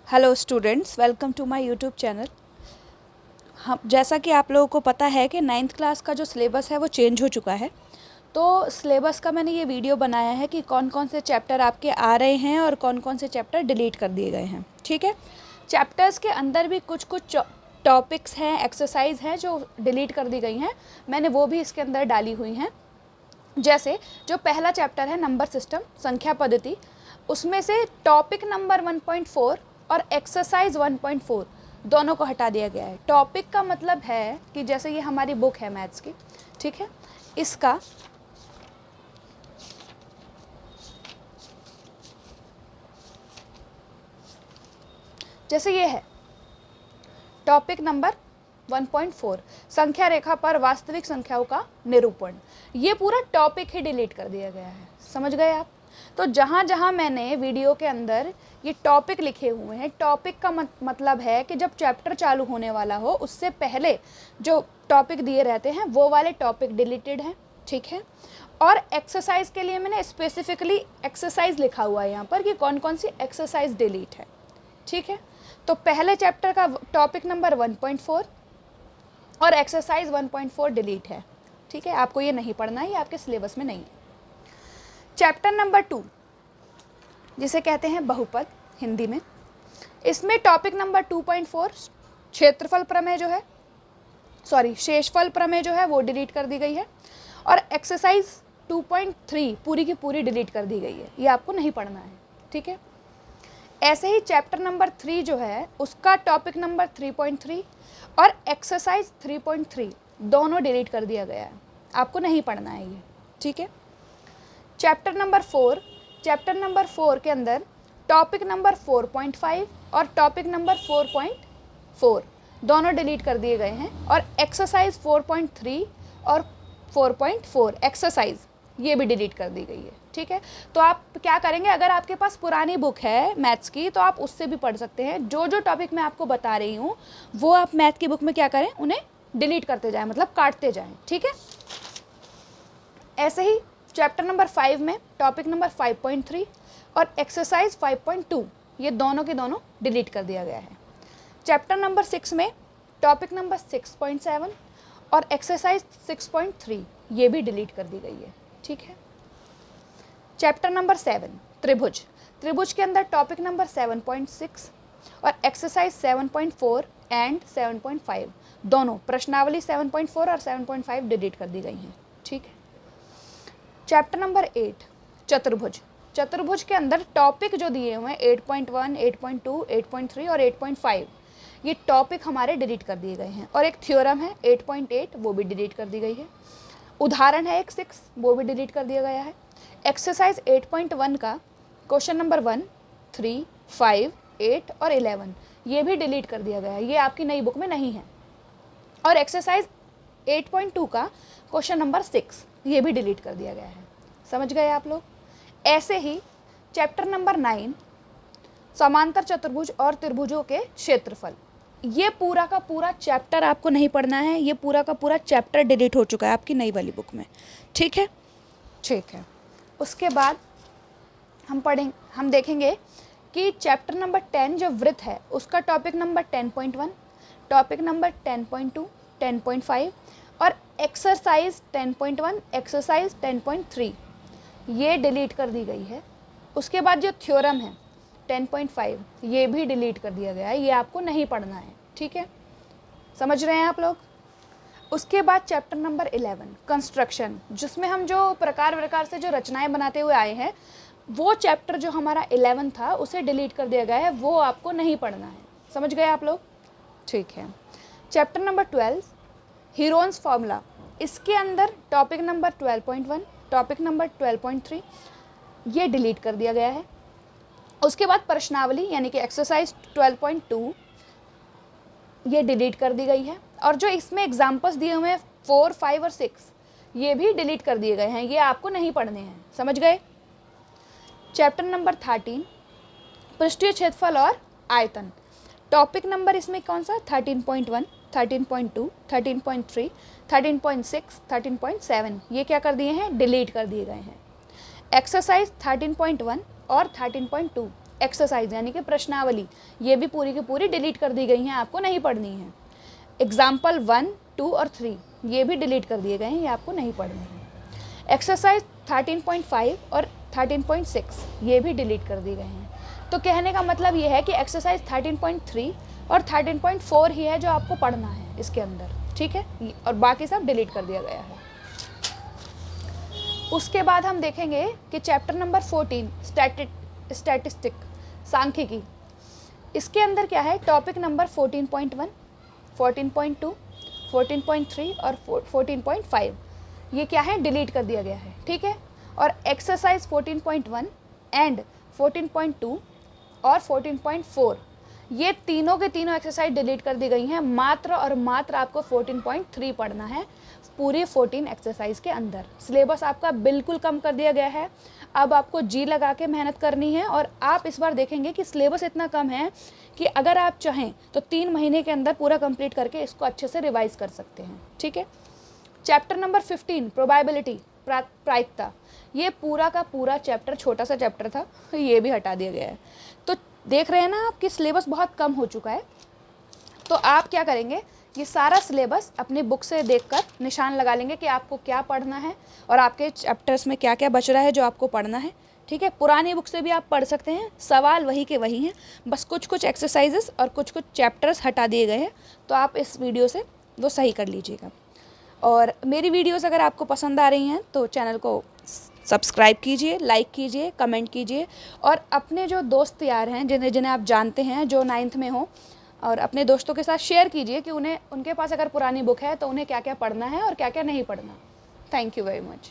Hello students, welcome to my YouTube channel. हम जैसा कि आप लोगों को पता है कि 9th क्लास का जो सिलेबस है वो चेंज हो चुका है। तो सिलेबस का मैंने ये वीडियो बनाया है कि कौन कौन से चैप्टर आपके आ रहे हैं और कौन कौन से चैप्टर डिलीट कर दिए गए हैं। ठीक है, चैप्टर्स के अंदर भी कुछ कुछ टॉपिक्स हैं, एक्सरसाइज हैं जो डिलीट कर दी गई हैं। मैंने वो भी इसके अंदर डाली हुई हैं। जैसे जो पहला चैप्टर है नंबर सिस्टम, संख्या पद्धति, उसमें से टॉपिक नंबर 1.4 और एक्सरसाइज 1.4 दोनों को हटा दिया गया है। टॉपिक का मतलब है कि जैसे ये हमारी बुक है मैथ्स की, ठीक है, इसका जैसे ये है टॉपिक नंबर 1.4 संख्या रेखा पर वास्तविक संख्याओं का निरूपण, ये पूरा टॉपिक ही डिलीट कर दिया गया है। समझ गए आप? तो जहाँ जहाँ मैंने वीडियो के अंदर ये टॉपिक लिखे हुए हैं, टॉपिक का मतलब है कि जब चैप्टर चालू होने वाला हो उससे पहले जो टॉपिक दिए रहते हैं वो वाले टॉपिक डिलीटेड हैं। ठीक है, और एक्सरसाइज के लिए मैंने स्पेसिफिकली एक्सरसाइज लिखा हुआ है यहाँ पर कि कौन कौन सी एक्सरसाइज डिलीट है। ठीक है, तो पहले चैप्टर का टॉपिक नंबर 1.4 और एक्सरसाइज 1.4 डिलीट है। ठीक है, आपको ये नहीं पढ़ना है, ये आपके सिलेबस में नहीं है। चैप्टर नंबर 2 जिसे कहते हैं बहुपद हिंदी में, इसमें टॉपिक नंबर 2.4 क्षेत्रफल प्रमेय जो है, शेषफल प्रमेय जो है वो डिलीट कर दी गई है। और एक्सरसाइज 2.3 पूरी की पूरी डिलीट कर दी गई है, ये आपको नहीं पढ़ना है। ठीक है, ऐसे ही चैप्टर नंबर 3 जो है उसका टॉपिक नंबर 3.3 और एक्सरसाइज 3.3 दोनों डिलीट कर दिया गया है, आपको नहीं पढ़ना है ये। ठीक है, चैप्टर नंबर 4 के अंदर टॉपिक नंबर 4.5 और टॉपिक नंबर 4.4 दोनों डिलीट कर दिए गए हैं। और एक्सरसाइज 4.3 और 4.4 एक्सरसाइज ये भी डिलीट कर दी गई है। ठीक है, तो आप क्या करेंगे, अगर आपके पास पुरानी बुक है मैथ्स की तो आप उससे भी पढ़ सकते हैं। जो जो टॉपिक मैं आपको बता रही हूँ वो आप मैथ की बुक में क्या करें, उन्हें डिलीट करते जाएं, मतलब काटते जाएं। ठीक है, ऐसे ही चैप्टर नंबर 5 में टॉपिक नंबर 5.3 और एक्सरसाइज 5.2 ये दोनों के दोनों डिलीट कर दिया गया है। चैप्टर नंबर 6 में टॉपिक नंबर 6.7 और एक्सरसाइज 6.3 ये भी डिलीट कर दी गई है। ठीक है, चैप्टर नंबर 7 त्रिभुज के अंदर टॉपिक नंबर 7.6 और एक्सरसाइज 7.4 एंड 7.5 दोनों, प्रश्नावली 7.4 और 7.5 डिलीट कर दी गई हैं। ठीक है, चैप्टर नंबर 8 चतुर्भुज के अंदर टॉपिक जो दिए हुए हैं 8.1, 8.2, 8.3 और 8.5 ये टॉपिक हमारे डिलीट कर दिए गए हैं। और एक थ्योरम है 8.8 वो भी डिलीट कर दी गई है। उदाहरण है एक 6 वो भी डिलीट कर दिया गया है। एक्सरसाइज 8.1 का क्वेश्चन नंबर 1, 3, 5, 8 और 11 ये भी डिलीट कर दिया गया है, ये आपकी नई बुक में नहीं है। और एक्सरसाइज 8.2 का क्वेश्चन नंबर 6 ये भी डिलीट कर दिया गया है। समझ गए आप लोग? ऐसे ही चैप्टर नंबर 9 समांतर चतुर्भुज और त्रिभुजों के क्षेत्रफल, ये पूरा का पूरा चैप्टर आपको नहीं पढ़ना है, ये पूरा का पूरा चैप्टर डिलीट हो चुका है आपकी नई वाली बुक में। ठीक है, ठीक है, उसके बाद हम देखेंगे कि चैप्टर नंबर 10 जो वृत्त है उसका टॉपिक नंबर 10.1, टॉपिक नंबर 10.2, 10.5 और एक्सरसाइज 10.1, एक्सरसाइज 10.3 ये डिलीट कर दी गई है। उसके बाद जो थ्योरम है 10.5 ये भी डिलीट कर दिया गया है, ये आपको नहीं पढ़ना है। ठीक है, समझ रहे हैं आप लोग? उसके बाद चैप्टर नंबर 11 कंस्ट्रक्शन, जिसमें हम जो प्रकार से जो रचनाएं बनाते हुए आए हैं वो चैप्टर जो हमारा 11 था उसे डिलीट कर दिया गया है, वो आपको नहीं पढ़ना है। समझ गए आप लोग? ठीक है, चैप्टर नंबर 12 हीरोन्स फार्मूला, इसके अंदर टॉपिक नंबर 12.1, टॉपिक नंबर 12.3 ये डिलीट कर दिया गया है। उसके बाद प्रश्नावली यानी कि एक्सरसाइज 12.2 ये डिलीट कर दी गई है। और जो इसमें एग्जाम्पल्स दिए हुए हैं 4, 5 और 6 ये भी डिलीट कर दिए गए हैं, ये आपको नहीं पढ़ने हैं। समझ गए? चैप्टर नंबर 13 पृष्ठीय क्षेत्रफल और आयतन, टॉपिक नंबर इसमें कौन सा 13.1, 13.2, 13.3, 13.6, 13.7 ये क्या कर दिए हैं, डिलीट कर दिए गए हैं। एक्सरसाइज 13.1 और 13.2 एक्सरसाइज यानी कि प्रश्नावली, ये भी पूरी की पूरी डिलीट कर दी गई हैं, आपको नहीं पढ़नी है। एग्जाम्पल 1, 2 और 3 ये भी डिलीट कर दिए गए हैं, ये आपको नहीं पढ़ने हैं। एक्सरसाइज 13.5 और 13.6 ये भी डिलीट कर दिए गए हैं। तो कहने का मतलब ये है कि एक्सरसाइज 13.3 और 13.4 ही है जो आपको पढ़ना है इसके अंदर, ठीक है, और बाकी सब डिलीट कर दिया गया है। उसके बाद हम देखेंगे कि चैप्टर नंबर 14 स्टैटिस्टिक सांख्यिकी, इसके अंदर क्या है, टॉपिक नंबर 14.1, 14.2, 14.3 और 14.5 ये क्या है, डिलीट कर दिया गया है, ठीक है। और एक्सरसाइज 14.1 एंड 14.2 और 14.4 ये तीनों के तीनों एक्सरसाइज डिलीट कर दी गई हैं। मात्र और मात्र आपको 14.3 पढ़ना है पूरी 14 एक्सरसाइज के अंदर। सिलेबस आपका बिल्कुल कम कर दिया गया है, अब आपको जी लगा के मेहनत करनी है। और आप इस बार देखेंगे कि सिलेबस इतना कम है कि अगर आप चाहें तो 3 महीने के अंदर पूरा कंप्लीट करके इसको अच्छे से रिवाइज कर सकते हैं, ठीक है। चैप्टर नंबर 15 प्रोबेबिलिटी प्रायिकता, ये पूरा का पूरा चैप्टर छोटा सा चैप्टर था, ये भी हटा दिया गया है। तो देख रहे हैं ना आपकी सिलेबस बहुत कम हो चुका है। तो आप क्या करेंगे, ये सारा सिलेबस अपनी बुक से देखकर निशान लगा लेंगे कि आपको क्या पढ़ना है और आपके चैप्टर्स में क्या क्या बच रहा है जो आपको पढ़ना है, ठीक है। पुरानी बुक से भी आप पढ़ सकते हैं, सवाल वही के वही हैं, बस कुछ कुछ एक्सरसाइजेस और कुछ कुछ चैप्टर्स हटा दिए गए हैं। तो आप इस वीडियो से वो सही कर लीजिएगा। और मेरी वीडियोस अगर आपको पसंद आ रही हैं तो चैनल को सब्सक्राइब कीजिए, लाइक कीजिए, कमेंट कीजिए और अपने जो दोस्त यार हैं जिन्हें आप जानते हैं जो 9th में हो, और अपने दोस्तों के साथ शेयर कीजिए कि उनके पास अगर पुरानी बुक है तो उन्हें क्या क्या पढ़ना है और क्या क्या नहीं पढ़ना। Thank you very much.